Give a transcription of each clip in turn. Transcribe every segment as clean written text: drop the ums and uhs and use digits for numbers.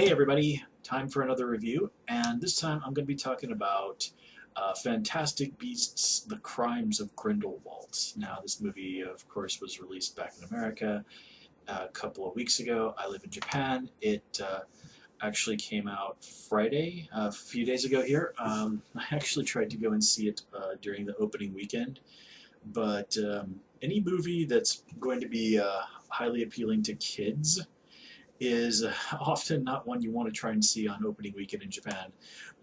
Hey everybody, time for another review, and this time I'm going to be talking about Fantastic Beasts: The Crimes of Grindelwald. Now, this movie, of course, was released back in America a couple of weeks ago. I live in Japan. It actually came out Friday, a few days ago here. I actually tried to go and see it during the opening weekend, but any movie that's going to be highly appealing to kids is often not one you want to try and see on opening weekend in Japan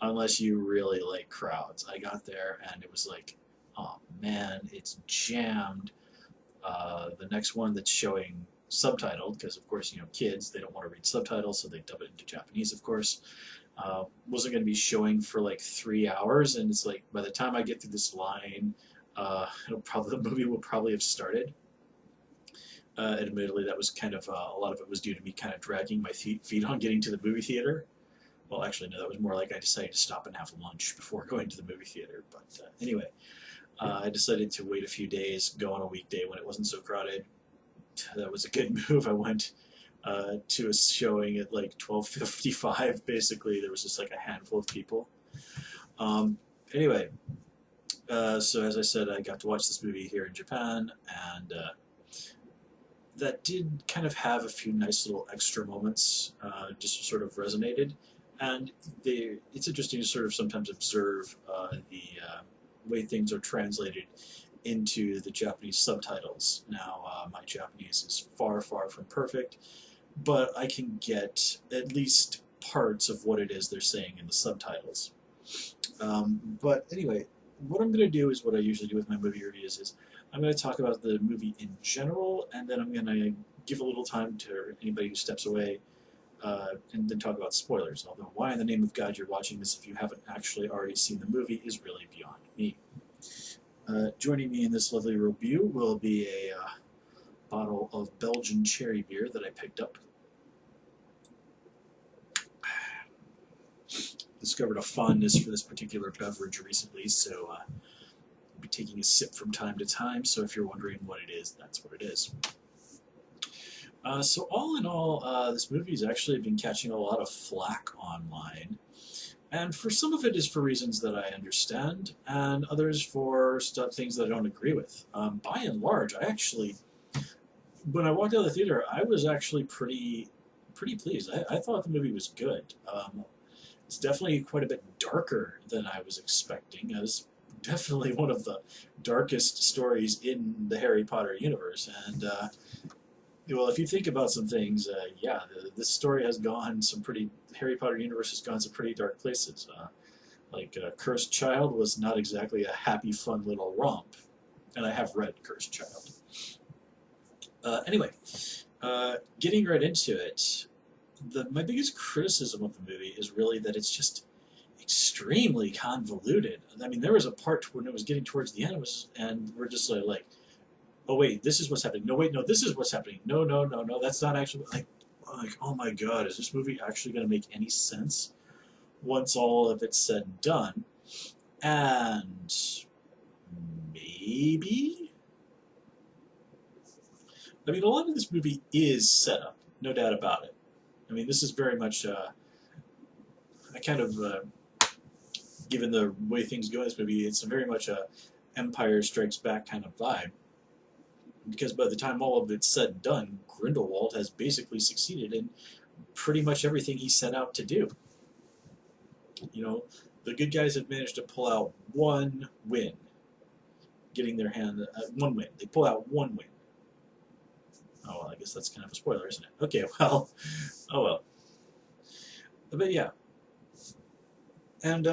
unless you really like crowds. I got there and it was like, oh man, it's jammed. The next one that's showing subtitled, because of course, you know, kids, they don't want to read subtitles, so they dub it into Japanese, of course, wasn't going to be showing for like 3 hours, and it's like, by the time I get through this line, the movie will probably have started. Admittedly, that was kind of a lot of it was due to me kind of dragging my feet on getting to the movie theater. Well, actually, no, that was more like I decided to stop and have lunch before going to the movie theater. But anyway, I decided to wait a few days, go on a weekday when it wasn't so crowded. That was a good move. I went to a showing at like 12:55. Basically, there was just like a handful of people. Anyway, so as I said, I got to watch this movie here in Japan, and that did kind of have a few nice little extra moments, just sort of resonated. And it's interesting to sort of sometimes observe the way things are translated into the Japanese subtitles. Now, my Japanese is far, far from perfect, but I can get at least parts of what it is they're saying in the subtitles. But anyway, what I'm going to do is what I usually do with my movie reviews is I'm going to talk about the movie in general, and then I'm going to give a little time to anybody who steps away, and then talk about spoilers. Although, why in the name of God you're watching this if you haven't actually already seen the movie is really beyond me. Joining me in this lovely review will be a bottle of Belgian cherry beer that I picked up. Discovered a fondness for this particular beverage recently, so I'll be taking a sip from time to time. So if you're wondering what it is, that's what it is. So all in all, this movie has actually been catching a lot of flack online, and for some of it is for reasons that I understand, and others for things that I don't agree with. By and large, when I walked out of the theater, I was actually pretty pleased. I thought the movie was good. It's definitely quite a bit darker than I was expecting. It was definitely one of the darkest stories in the Harry Potter universe. And, well, if you think about some things, yeah, this story has gone Harry Potter universe has gone some pretty dark places. Cursed Child was not exactly a happy, fun little romp. And I have read Cursed Child. Anyway, getting right into it, my biggest criticism of the movie is really that it's just extremely convoluted. I mean, there was a part when it was getting towards the end, and we're just like, oh wait, this is what's happening. No, wait, no, this is what's happening. No, no, no, no, that's not actually like oh my God, is this movie actually going to make any sense once all of it's said and done? And maybe, I mean, a lot of this movie is set up, no doubt about it. I mean, this is very much, I kind of, given the way things go in this movie, it's very much a Empire Strikes Back kind of vibe. Because by the time all of it's said and done, Grindelwald has basically succeeded in pretty much everything he set out to do. You know, the good guys have managed to pull out one win, getting their hand, one win. They pull out one win. Oh, well, I guess that's kind of a spoiler, isn't it? Okay, well, oh well. But yeah. And,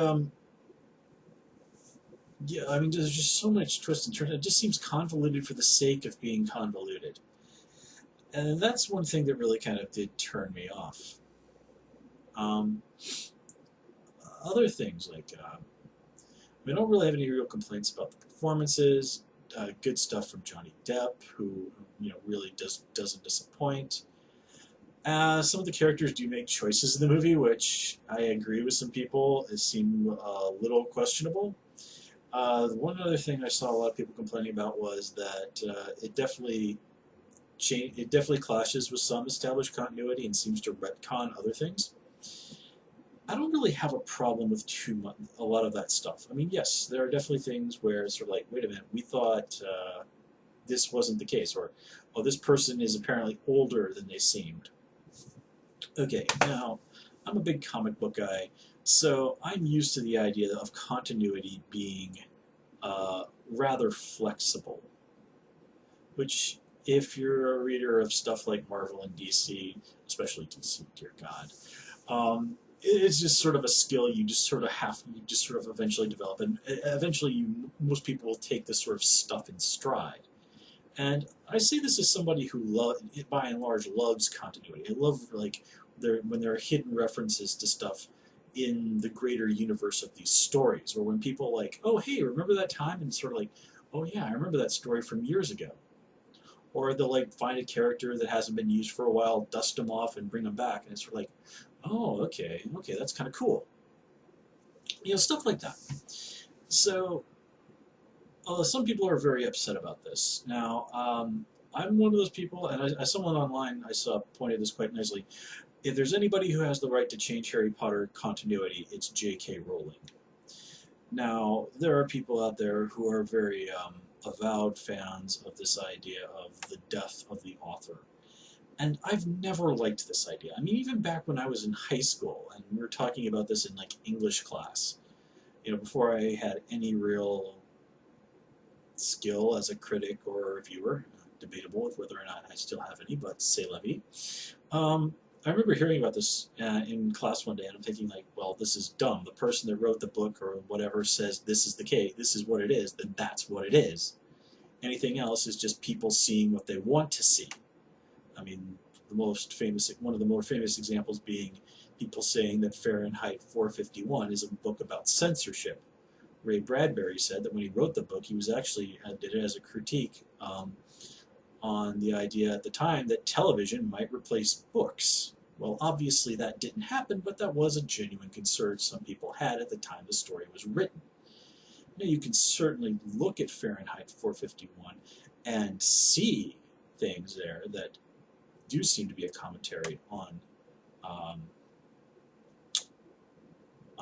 yeah, I mean, there's just so much twist and turn. It just seems convoluted for the sake of being convoluted. And that's one thing that really kind of did turn me off. Other things, like, we don't really have any real complaints about the performances. Good stuff from Johnny Depp, who really doesn't disappoint. Some of the characters do make choices in the movie, which I agree with some people. It seemed a little questionable. One other thing I saw a lot of people complaining about was that it definitely clashes with some established continuity and seems to retcon other things. I don't really have a problem with too much, a lot of that stuff. I mean, yes, there are definitely things where it's sort of like, wait a minute, we thought this wasn't the case, or oh, this person is apparently older than they seemed. Okay, now I'm a big comic book guy, so I'm used to the idea of continuity being rather flexible. Which, if you're a reader of stuff like Marvel and DC, especially DC, dear God, it's just sort of a skill you just sort of eventually develop, and eventually most people will take this sort of stuff in stride. And I say this as somebody who by and large loves continuity. I love like when there are hidden references to stuff in the greater universe of these stories, or when people like, oh hey, remember that time, and sort of like, oh yeah, I remember that story from years ago. Or they'll like find a character that hasn't been used for a while, dust them off, and bring them back, and it's sort of like, oh, okay, that's kind of cool. Stuff like that. So, some people are very upset about this. Now, I'm one of those people, and someone online I saw pointed this quite nicely. If there's anybody who has the right to change Harry Potter continuity, it's J.K. Rowling. Now, there are people out there who are very avowed fans of this idea of the death of the author. And I've never liked this idea. I mean, even back when I was in high school, and we were talking about this in like English class, before I had any real skill as a critic or a reviewer, debatable with whether or not I still have any, but c'est la vie. I remember hearing about this in class one day, and I'm thinking like, well, this is dumb. The person that wrote the book or whatever says this is the case, this is what it is, then that's what it is. Anything else is just people seeing what they want to see. I mean, one of the more famous examples being people saying that Fahrenheit 451 is a book about censorship. Ray Bradbury said that when he wrote the book, he was actually did it as a critique on the idea at the time that television might replace books. Well, obviously that didn't happen, but that was a genuine concern some people had at the time the story was written. Now, you can certainly look at Fahrenheit 451 and see things there that do seem to be a commentary on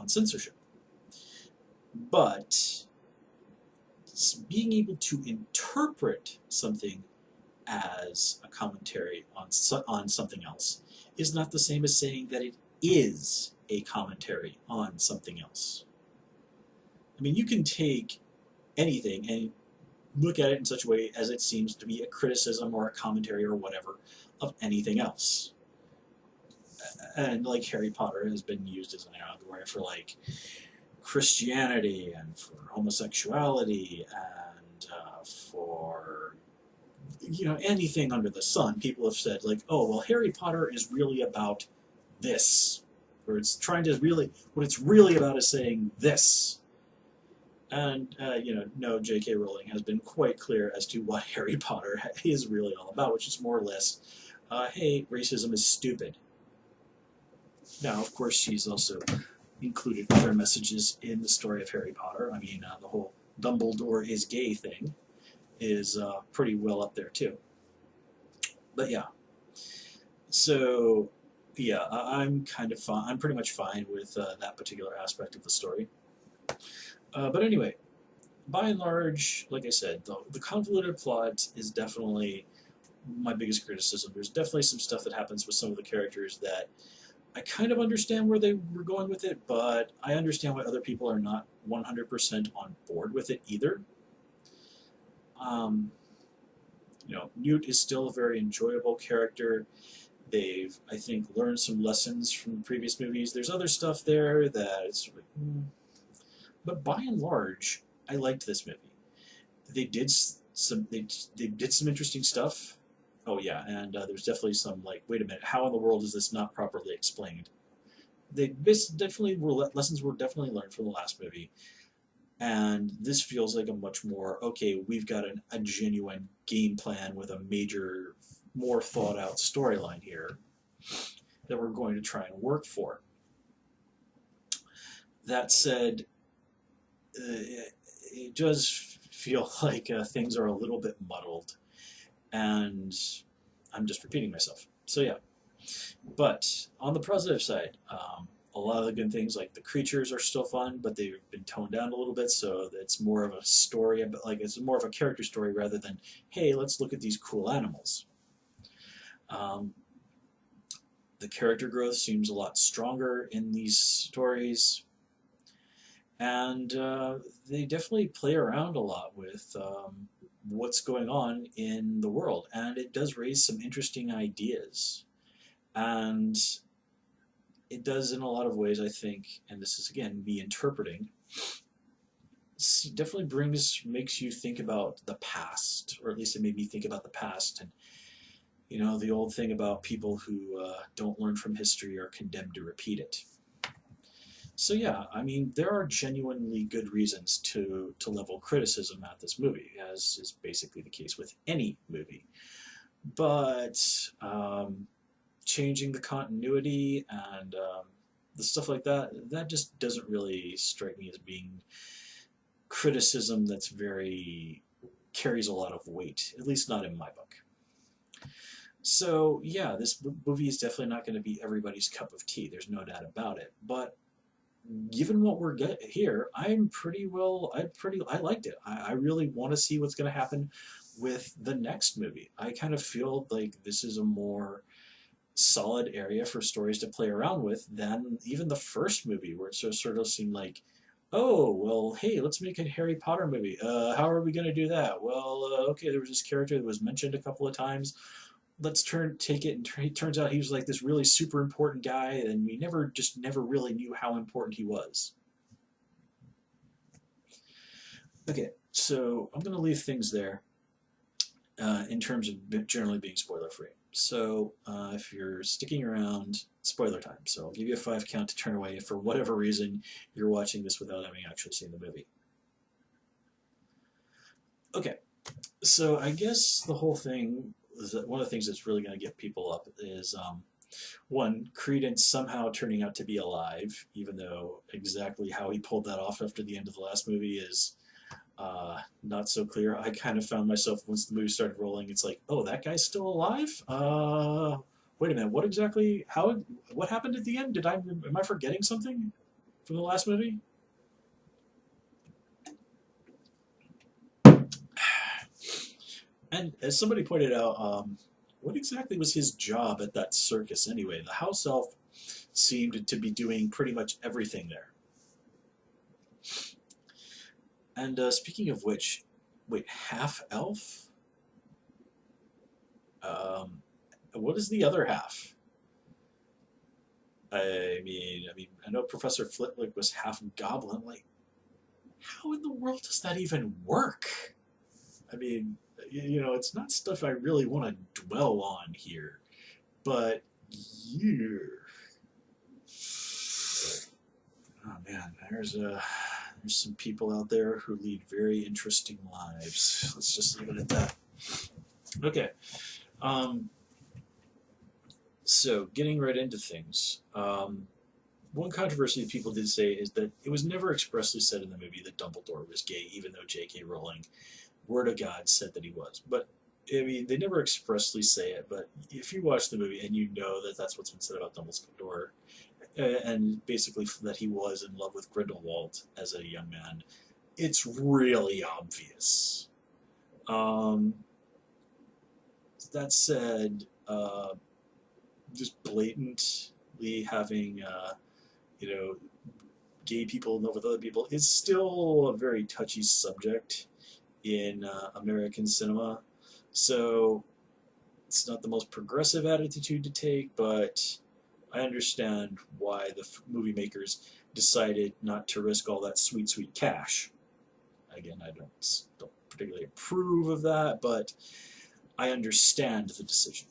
censorship. But being able to interpret something as a commentary on something else is not the same as saying that it is a commentary on something else. I mean, you can take anything and look at it in such a way as it seems to be a criticism or a commentary or whatever of anything else. And like Harry Potter has been used as an allegory for like Christianity and for homosexuality and for anything under the sun. People have said like, oh well, Harry Potter is really about this, or it's trying to what it's really about is saying this. And no, J.K. Rowling has been quite clear as to what Harry Potter is really all about, which is more or less, hey, racism is stupid. Now, of course, she's also included other messages in the story of Harry Potter. I mean, the whole Dumbledore is gay thing is pretty well up there too. But yeah, so yeah, I'm kind of fine. I'm pretty much fine with that particular aspect of the story. But anyway, by and large, like I said, the convoluted plot is definitely my biggest criticism. There's definitely some stuff that happens with some of the characters that I kind of understand where they were going with it, but I understand why other people are not 100% on board with it either. Newt is still a very enjoyable character. They've, I think, learned some lessons from the previous movies. There's other stuff there that it's sort of, but by and large, I liked this movie. They did some interesting stuff. Oh yeah, and there's definitely some like, wait a minute, how in the world is this not properly explained? Lessons were definitely learned from the last movie, and this feels like a much more okay. We've got a genuine game plan with a major, more thought out storyline here that we're going to try and work for. That said, it does feel like things are a little bit muddled, and I'm just repeating myself. So yeah, but on the positive side, A lot of the good things, like the creatures, are still fun, but they've been toned down a little bit, so it's more of a story, but like it's more of a character story rather than, hey, let's look at these cool animals. Um, the character growth seems a lot stronger in these stories, and they definitely play around a lot with what's going on in the world, and it does raise some interesting ideas. And it does in a lot of ways, I think, and this is again me interpreting, definitely makes you think about the past, or at least it made me think about the past, and the old thing about people who don't learn from history are condemned to repeat it. So yeah, I mean, there are genuinely good reasons to level criticism at this movie, as is basically the case with any movie. But changing the continuity and the stuff like that just doesn't really strike me as being criticism that's very carries a lot of weight, at least not in my book. So yeah, this movie is definitely not going to be everybody's cup of tea. There's no doubt about it. But given what we're get here, I liked it. I really want to see what's going to happen with the next movie. I kind of feel like this is a more solid area for stories to play around with than even the first movie, where it sort of seemed like, oh, well, hey, let's make a Harry Potter movie. How are we going to do that? Well, okay, there was this character that was mentioned a couple of times. Let's take it, and it turns out he was like this really super important guy, and we never really knew how important he was. Okay, so I'm going to leave things there in terms of generally being spoiler free. So if you're sticking around, spoiler time. So I'll give you a 5 count to turn away if for whatever reason you're watching this without having actually seen the movie. Okay, so I guess the whole thing is that one of the things that's really going to get people up is one, Credence somehow turning out to be alive, even though exactly how he pulled that off after the end of the last movie is not so clear. I kind of found myself, once the movie started rolling, it's like, oh, that guy's still alive? Wait a minute, what happened at the end? Am I forgetting something from the last movie? And as somebody pointed out, what exactly was his job at that circus anyway? The house elf seemed to be doing pretty much everything there. And speaking of which, wait, half elf? What is the other half? I know Professor Flitwick was half goblin. Like, how in the world does that even work? I mean, it's not stuff I really want to dwell on here, but yeah. Oh man, there's some people out there who lead very interesting lives. Let's just leave it at that. Okay. So getting right into things. One controversy that people did say is that it was never expressly said in the movie that Dumbledore was gay, even though J.K. Rowling, word of God, said that he was. But I mean, they never expressly say it. But if you watch the movie and you know that that's what's been said about Dumbledore, and basically that he was in love with Grindelwald as a young man, it's really obvious. That said, just blatantly having gay people in love with other people is still a very touchy subject in American cinema. So it's not the most progressive attitude to take, but I understand why the movie makers decided not to risk all that sweet, sweet cash. Again, I don't particularly approve of that, but I understand the decision.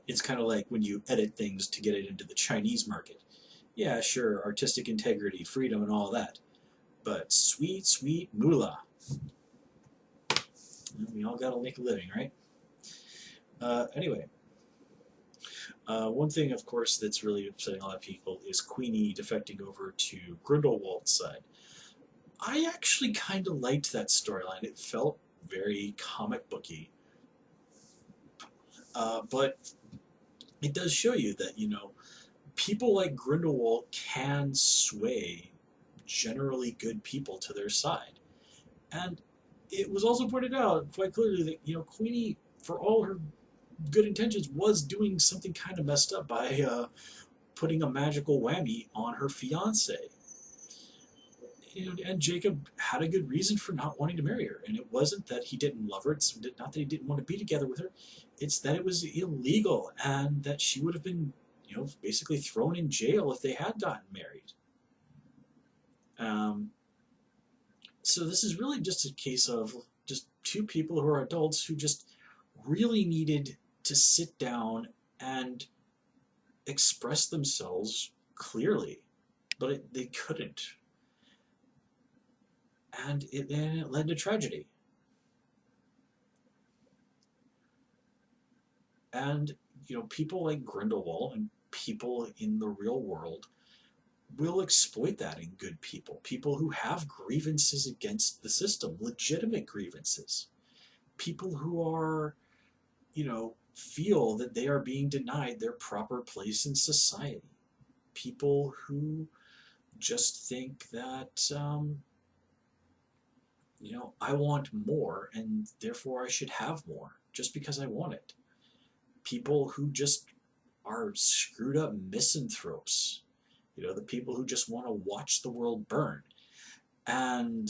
It's kind of like when you edit things to get it into the Chinese market. Yeah, sure, artistic integrity, freedom, and all that. But sweet, sweet moolah. We all gotta make a living, right? Anyway. One thing, of course, that's really upsetting a lot of people is Queenie defecting over to Grindelwald's side. I actually kind of liked that storyline. It felt very comic booky. But it does show you that, people like Grindelwald can sway generally good people to their side. And it was also pointed out quite clearly that, Queenie, for all her good intentions, was doing something kind of messed up by putting a magical whammy on her fiance. And Jacob had a good reason for not wanting to marry her, and it wasn't that he didn't love her. It's not that he didn't want to be together with her. It's that it was illegal, and that she would have been, basically thrown in jail if they had gotten married. Um, so this is really just a case of just two people who are adults who just really needed to sit down and express themselves clearly, but they couldn't, and it led to tragedy. And people like Grindelwald and people in the real world will exploit that in good people. People who have grievances against the system, legitimate grievances. People who are, feel that they are being denied their proper place in society. People who just think that, I want more and therefore I should have more just because I want it. People who just are screwed up misanthropes. The people who just want to watch the world burn. And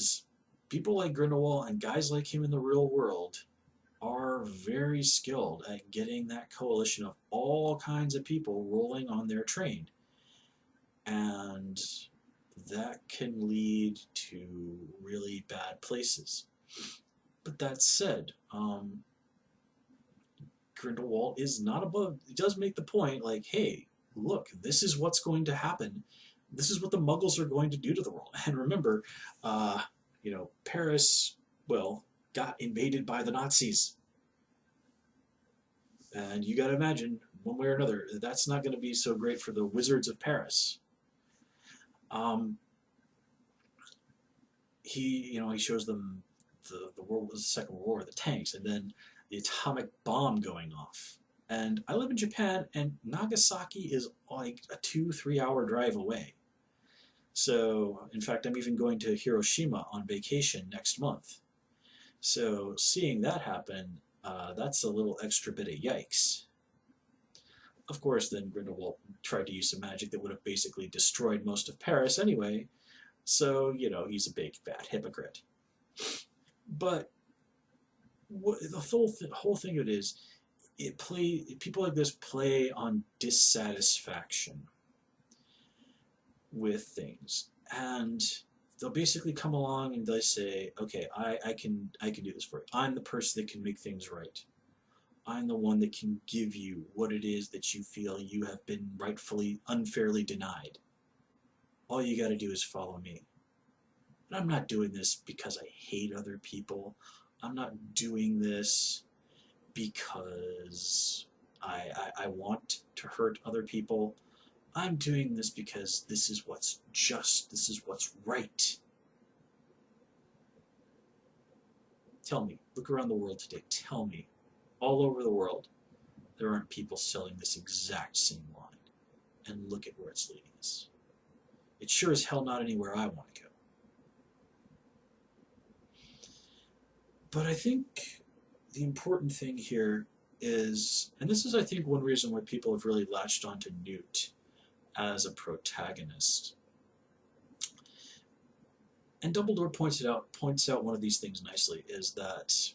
people like Grindelwald and guys like him in the real world are very skilled at getting that coalition of all kinds of people rolling on their train. And that can lead to really bad places. But that said, Grindelwald is not above, he does make the point, like, hey, look, this is what's going to happen. This is what the Muggles are going to do to the world. And remember, Paris, well, got invaded by the Nazis. And you got to imagine, one way or another, that's not going to be so great for the Wizards of Paris. He shows them the Second World War, the tanks, and then the atomic bomb going off. And I live in Japan, and Nagasaki is like a 2-3 hour drive away. So, in fact, I'm even going to Hiroshima on vacation next month. So, seeing that happen, that's a little extra bit of yikes. Of course, then Grindelwald tried to use some magic that would have basically destroyed most of Paris anyway. So, he's a big, fat hypocrite. But the whole thing of it is, people like this play on dissatisfaction with things, and they'll basically come along and they say, okay, I can do this for you. I'm the person that can make things right. I'm the one that can give you what it is that you feel you have been rightfully, unfairly denied. All you got to do is follow me. And I'm not doing this because I hate other people. I'm not doing this because I want to hurt other people. I'm doing this because this is what's just. This is what's right. Tell me, look around the world today. Tell me, all over the world, there aren't people selling this exact same line. And look at where it's leading us. It's sure as hell not anywhere I want to go. But I think the important thing here is, and this is, I think, one reason why people have really latched onto Newt as a protagonist. And Dumbledore points out one of these things nicely, is that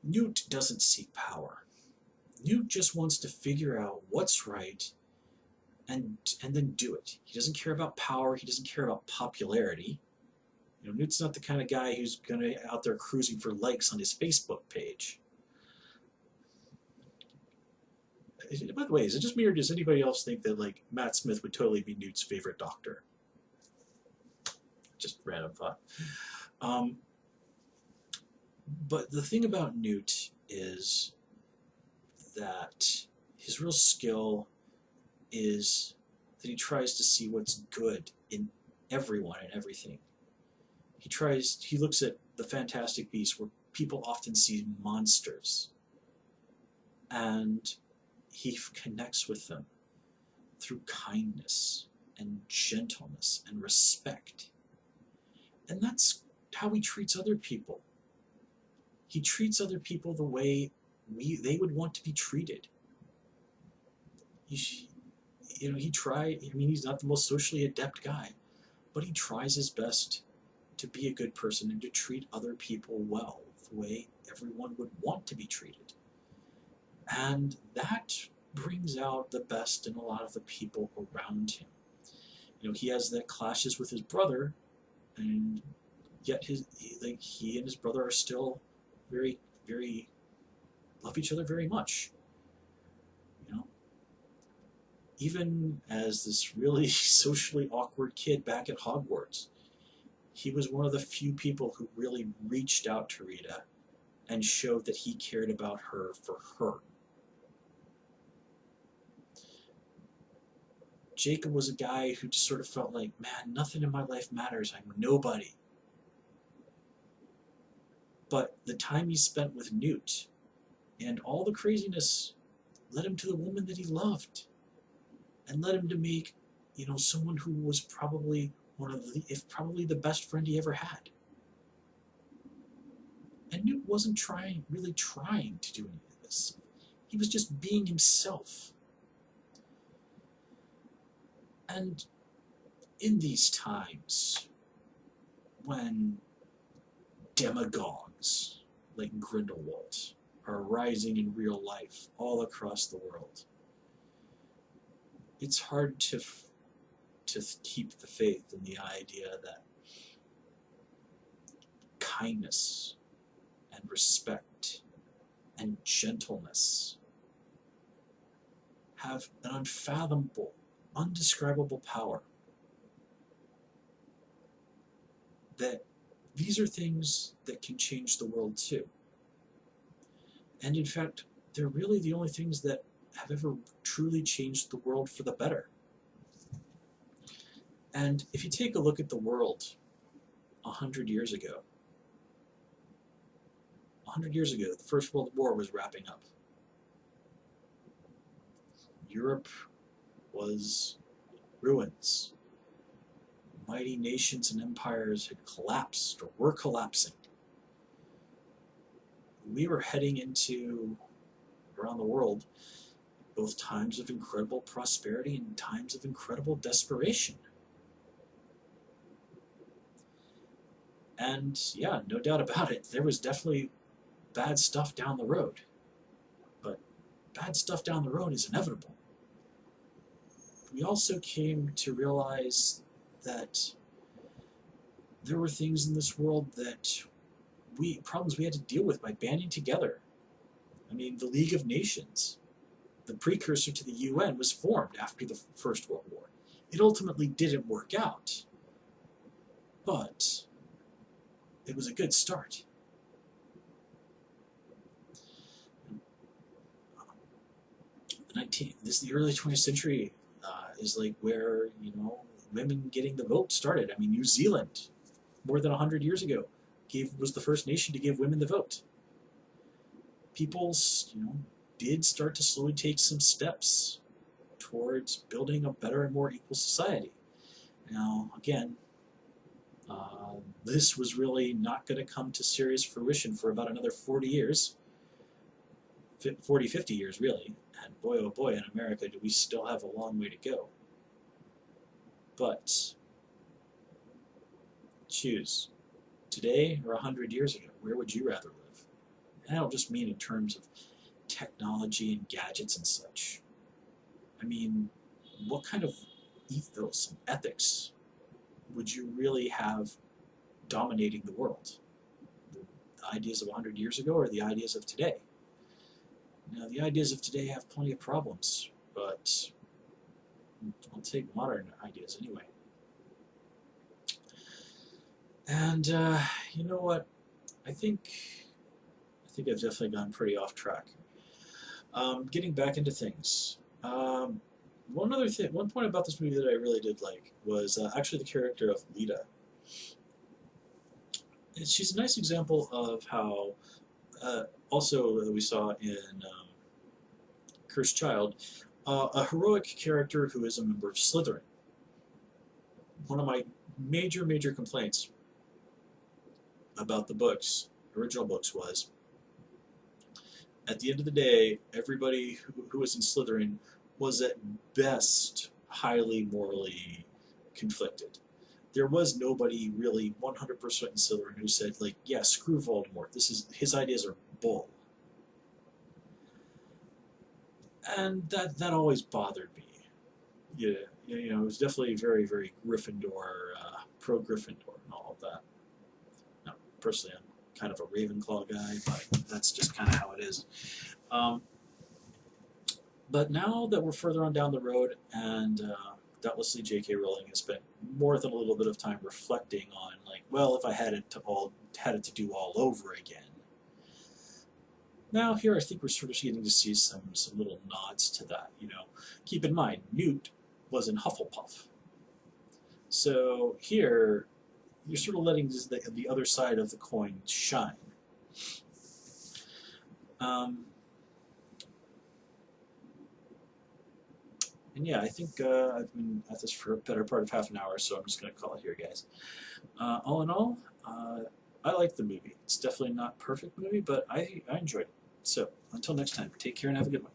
Newt doesn't seek power. Newt just wants to figure out what's right and then do it. He doesn't care about power. He doesn't care about popularity. Newt's not the kind of guy who's going to out there cruising for likes on his Facebook page. By the way, is it just me, or does anybody else think that, like, Matt Smith would totally be Newt's favorite doctor? Just random thought. But the thing about Newt is that his real skill is that he tries to see what's good in everyone and everything. He looks at the Fantastic Beasts, where people often see monsters. And he connects with them through kindness and gentleness and respect. And that's how he treats other people. He treats other people the way they would want to be treated. He, I mean, he's not the most socially adept guy, but he tries his best to be a good person and to treat other people well, the way everyone would want to be treated. And that brings out the best in a lot of the people around him. He has the clashes with his brother, and yet he and his brother are still very, very, love each other very much. Even as this really socially awkward kid back at Hogwarts, he was one of the few people who really reached out to Rita and showed that he cared about her for her. Jacob was a guy who just sort of felt like, man, nothing in my life matters. I'm nobody. But the time he spent with Newt and all the craziness led him to the woman that he loved, and led him to make, someone who was probably probably the best friend he ever had. And Newt wasn't really trying to do any of this. He was just being himself. And in these times, when demagogues like Grindelwald are rising in real life all across the world, it's hard to keep the faith in the idea that kindness and respect and gentleness have an unfathomable, undescribable power. That these are things that can change the world too. And in fact, they're really the only things that have ever truly changed the world for the better. And if you take a look at the world 100 years ago, the First World War was wrapping up. Europe was ruins. Mighty nations and empires had collapsed or were collapsing. We were heading into, around the world, both times of incredible prosperity and times of incredible desperation. And yeah, no doubt about it, there was definitely bad stuff down the road. But bad stuff down the road is inevitable. We also came to realize that there were things in this world that problems we had to deal with by banding together. I mean, the League of Nations, the precursor to the UN, was formed after the First World War. It ultimately didn't work out, but it was a good start. The early 20th century is like where, women getting the vote started. I mean, New Zealand, more than 100 years ago, was the first nation to give women the vote. People, did start to slowly take some steps towards building a better and more equal society. Now, again, this was really not going to come to serious fruition for about another 40 years. 50 years, really. And boy, oh boy, in America, do we still have a long way to go. But choose, today or 100 years ago, where would you rather live? And I don't just mean in terms of technology and gadgets and such. I mean, what kind of ethos and ethics would you really have dominating the world? The ideas of 100 years ago or the ideas of today? Now, the ideas of today have plenty of problems, but I'll take modern ideas anyway. And you know what? I think I've definitely gone pretty off track. Getting back into things. One point about this movie that I really did like was actually the character of Lita. She's a nice example of how, also that we saw in cursed child, a heroic character who is a member of Slytherin. One of my major complaints about the books, original books, was at the end of the day, everybody who was in Slytherin was at best highly morally conflicted. There was nobody really 100% in Slytherin who said, like, yeah, screw Voldemort. His ideas are bull. And that always bothered me. Yeah, it was definitely very Gryffindor, pro Gryffindor, and all of that. Now, personally, I'm kind of a Ravenclaw guy, but that's just kind of how it is. But now that we're further on down the road, and doubtlessly J.K. Rowling has spent more than a little bit of time reflecting on, like, well, if I had it to do all over again. Now here, I think we're sort of getting to see some little nods to that. Keep in mind, Newt was in Hufflepuff, so here you're sort of letting the other side of the coin shine. And yeah, I think I've been at this for a better part of half an hour, so I'm just going to call it here, guys. All in all, I like the movie. It's definitely not a perfect movie, but I enjoyed it. So until next time, take care and have a good one.